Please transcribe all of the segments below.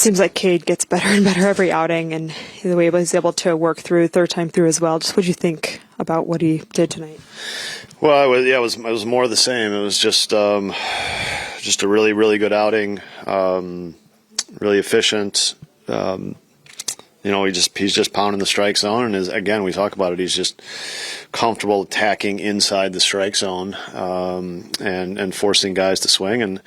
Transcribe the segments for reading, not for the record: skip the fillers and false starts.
seems like Cade gets better and better every outing, and the way he was able to work through third time through as well. Just what do you think about what he did tonight? Well, it was more of the same. It was just a really, really good outing, really efficient. He's just pounding the strike zone, and again, we talk about it. He's just comfortable attacking inside the strike zone and forcing guys to swing, and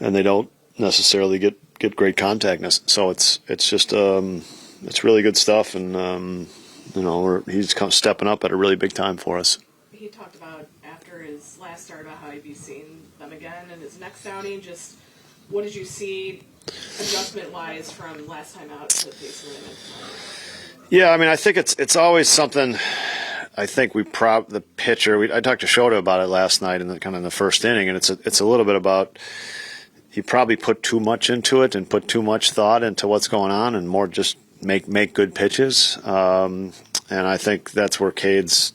they don't necessarily get great contactness. So it's just it's really good stuff, and he's stepping up at a really big time for us. He talked about after his last start about how he'd be seeing them again in his next outing. Just what did you see adjustment-wise from last time out to the pace of the next time? Yeah, I mean, I think it's always something. I think the pitcher. I talked to Shota about it last night in the first inning, and it's a little bit about he probably put too much into it and put too much thought into what's going on, and more just make good pitches. And I think that's where Cade's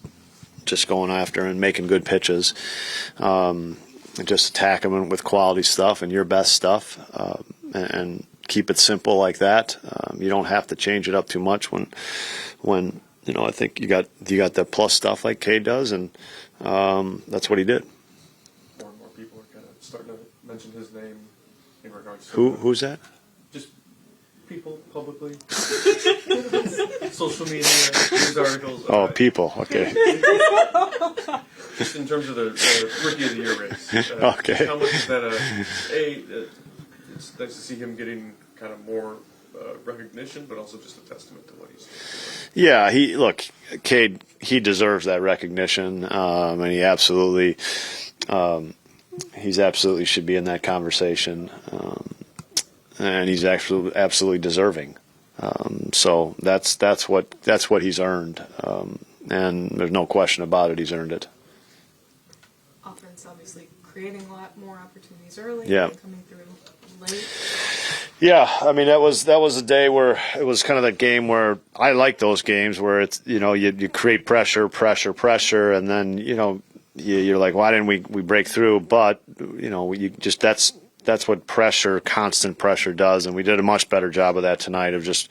just going after and making good pitches. And just attack them with quality stuff and your best stuff, and keep it simple like that. You don't have to change it up too much when I think you got that plus stuff like Cade does, and that's what he did. More and more people are kind of starting to mention his name in regards to who's that? Just people publicly, social media, news articles. Oh, people. Okay. Just in terms of the Rookie of the Year race. Okay. How much is that it's nice to see him getting kind of more recognition, but also just a testament to what he's doing. Yeah, Cade, he deserves that recognition, and he absolutely should be in that conversation, and he's actually absolutely deserving. So that's what he's earned, and there's no question about it. He's earned it. Offense obviously creating a lot more opportunities early. Yeah. Coming through late. Yeah, I mean that was a day where it was kind of that game where I like those games where it's you create pressure, and then you're like, why didn't we break through? But you just that's what constant pressure does, and we did a much better job of that tonight of just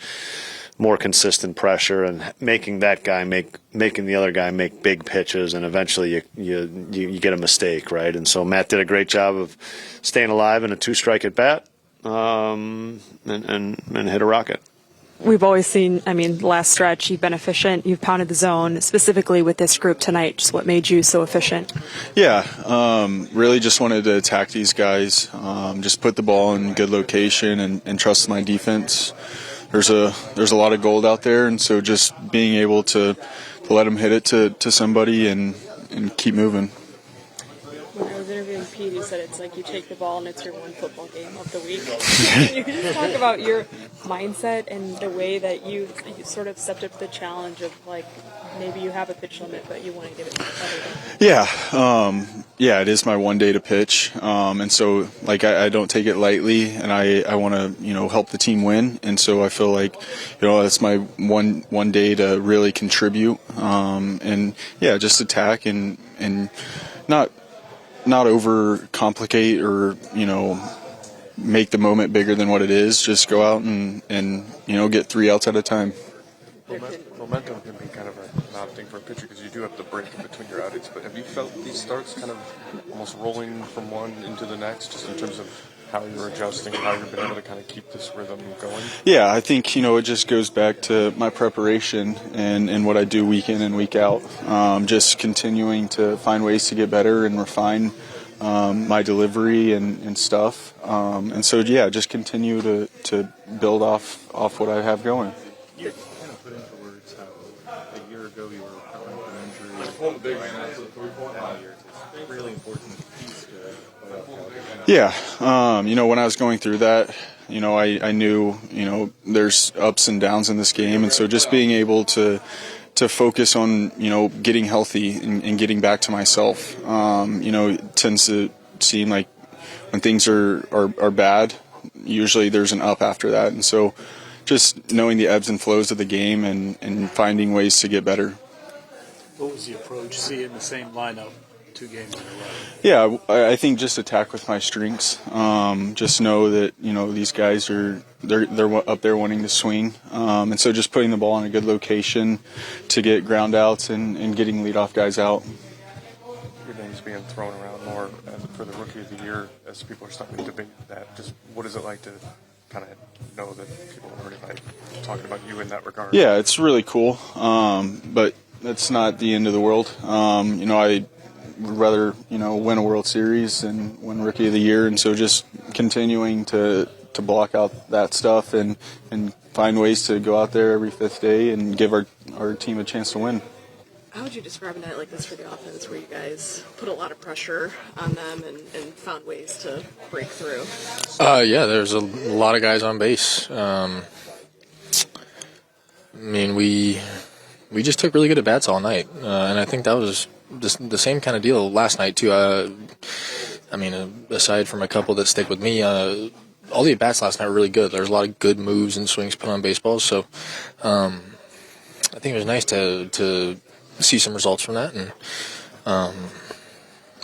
more consistent pressure and making that guy making the other guy make big pitches, and eventually you get a mistake, right? And so Matt did a great job of staying alive in a 2-strike at bat. And hit a rocket. We've always seen, last stretch, you've been efficient. You've pounded the zone, specifically with this group tonight. Just what made you so efficient? Yeah, really just wanted to attack these guys, just put the ball in good location and trust my defense. There's a lot of gold out there, and so just being able to let them hit it to somebody and keep moving. When I was interviewing Pete, he said it's like you take the ball and it's your one football game of the week. Can you just talk about your mindset and the way that you sort of stepped up to the challenge of, like, maybe you have a pitch limit, but you want to give it everything? Yeah, it is my one day to pitch, and so I don't take it lightly, and I want to help the team win, and so I feel like that's my one day to really contribute, and just attack and not overcomplicate or make the moment bigger than what it is. Just go out and get 3 outs at a time. Momentum can be kind of an odd thing for a pitcher because you do have the break in between your outings. But have you felt these starts kind of almost rolling from one into the next, just in terms of how you're adjusting and how you've been able to kind of keep this rhythm going? Yeah, I think it just goes back to my preparation and what I do week in and week out. Just continuing to find ways to get better and refine my delivery and stuff. And so just continue to build off what I have going. You kind of put into words how a year ago you were recovering from injury. It's a really important piece to it. Yeah, when I was going through that, I knew, there's ups and downs in this game, and so just being able to focus on, getting healthy and getting back to myself, it tends to seem like when things are bad, usually there's an up after that, and so just knowing the ebbs and flows of the game and finding ways to get better. What was the approach? See it in the same lineup 2 games in a row? Yeah, I think just attack with my strengths. Just know that these guys they're up there wanting to swing, and so just putting the ball in a good location to get ground outs and getting leadoff guys out. Your name's being thrown around more for the Rookie of the Year as people are starting to debate that. Just what is it like to kind of know that people are already talking about you in that regard? Yeah, it's really cool, but that's not the end of the world. I would rather win a World Series than win Rookie of the Year, and so just continuing to block out that stuff and find ways to go out there every 5th day and give our team a chance to win. How would you describe a night like this for the offense, where you guys put a lot of pressure on them and found ways to break through? Yeah, there's a lot of guys on base. We just took really good at-bats all night, and I think that was the same kind of deal last night, too. Aside from a couple that stick with me, all the at-bats last night were really good. There was a lot of good moves and swings put on baseballs, so I think it was nice to see some results from that, and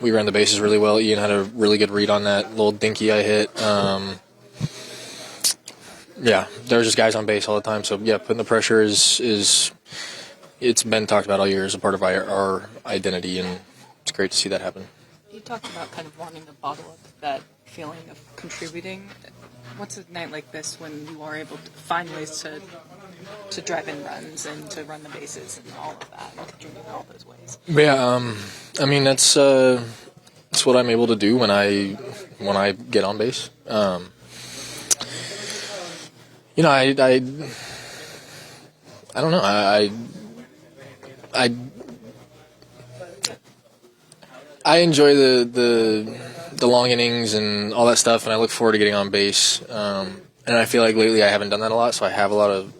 we ran the bases really well. Ian had a really good read on that little dinky I hit. Yeah, there were just guys on base all the time, so yeah, putting the pressure is it's been talked about all year as a part of our identity, and it's great to see that happen. You talked about kind of wanting to bottle up that feeling of contributing. What's a night like this when you are able to find ways to drive in runs and to run the bases and all of that, and contribute in all those ways? Yeah, that's what I'm able to do when I get on base. I don't know. I enjoy the long innings and all that stuff, and I look forward to getting on base. And I feel like lately I haven't done that a lot, so I have a lot of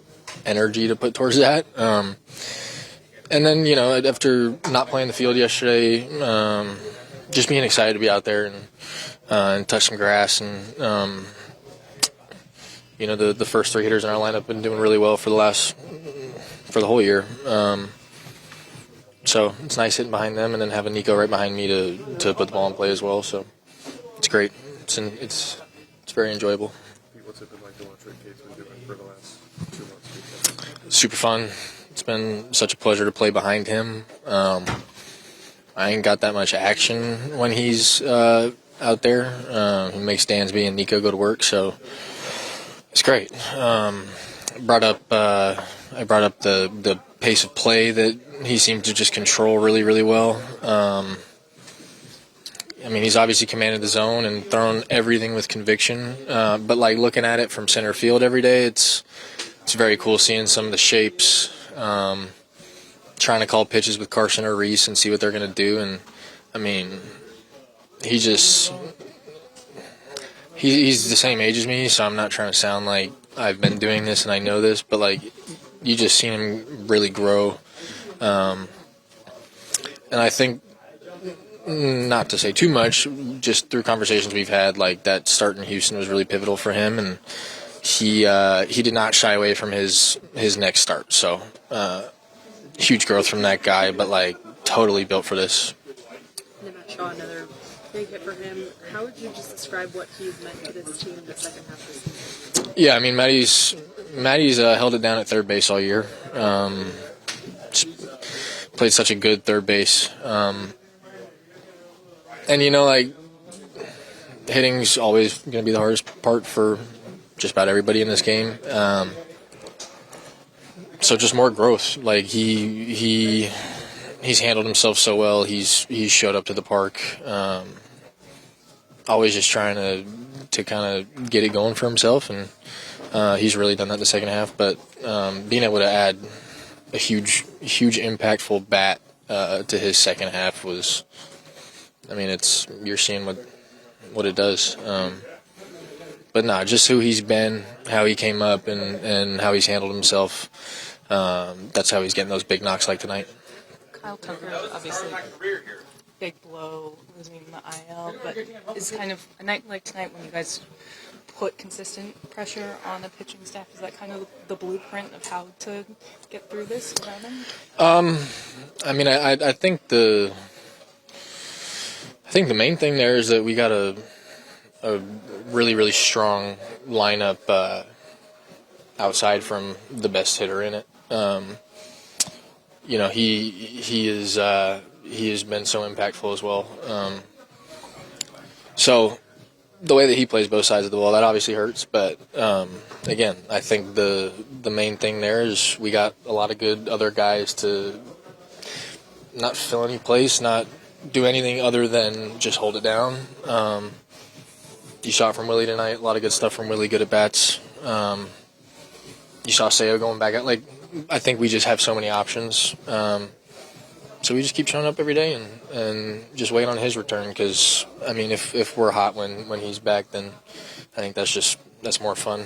energy to put towards that. And then, after not playing the field yesterday, just being excited to be out there and touch some grass. And, the first 3 hitters in our lineup have been doing really well for the whole year. So it's nice hitting behind them and then having Nico right behind me to put the ball in play as well. So it's great. It's very enjoyable. What's it been like to watch what Cade's been doing for the last 2 months? Super fun. It's been such a pleasure to play behind him. I ain't got that much action when he's out there. He makes Dansby and Nico go to work, so it's great. I brought up the pace of play that he seemed to just control really, really well. He's obviously commanded the zone and thrown everything with conviction. But looking at it from center field every day, it's very cool seeing some of the shapes. Trying to call pitches with Carson or Reese and see what they're going to do. And he's the same age as me, so I'm not trying to sound like I've been doing this and I know this, but you just seen him really grow. And I think, not to say too much, just through conversations we've had, that start in Houston was really pivotal for him, and he did not shy away from his next start. So huge growth from that guy, but totally built for this. Matt Shaw, another big hit for him. How would you just describe what he's meant to this team in the second half of the season? Yeah, Matty's held it down at third base all year. Played such a good third base. And hitting's always going to be the hardest part for just about everybody in this game. So just more growth. He's handled himself so well. He's showed up to the park. Always just trying to kind of get it going for himself, and he's really done that in the second half. But being able to add a huge impactful bat to his second half was, you're seeing what it does. But just who he's been, how he came up, and how he's handled himself. That's how he's getting those big knocks like tonight. Kyle Tucker, obviously, big blow, losing the IL, but is kind of a night like tonight when you guys put consistent pressure on the pitching staff, is that kind of the blueprint of how to get through this without him? I think think the main thing there is that we got a really, really strong lineup outside from the best hitter in it. He has been so impactful as well. So the way that he plays both sides of the ball, that obviously hurts. But again, I think the main thing there is we got a lot of good other guys to not fill any place, not do anything other than just hold it down. You saw it from Willie tonight. A lot of good stuff from Willie, good at bats. You saw Seo going back out. I think we just have so many options. So we just keep showing up every day and just wait on his return. Because if we're hot when he's back, then I think that's more fun.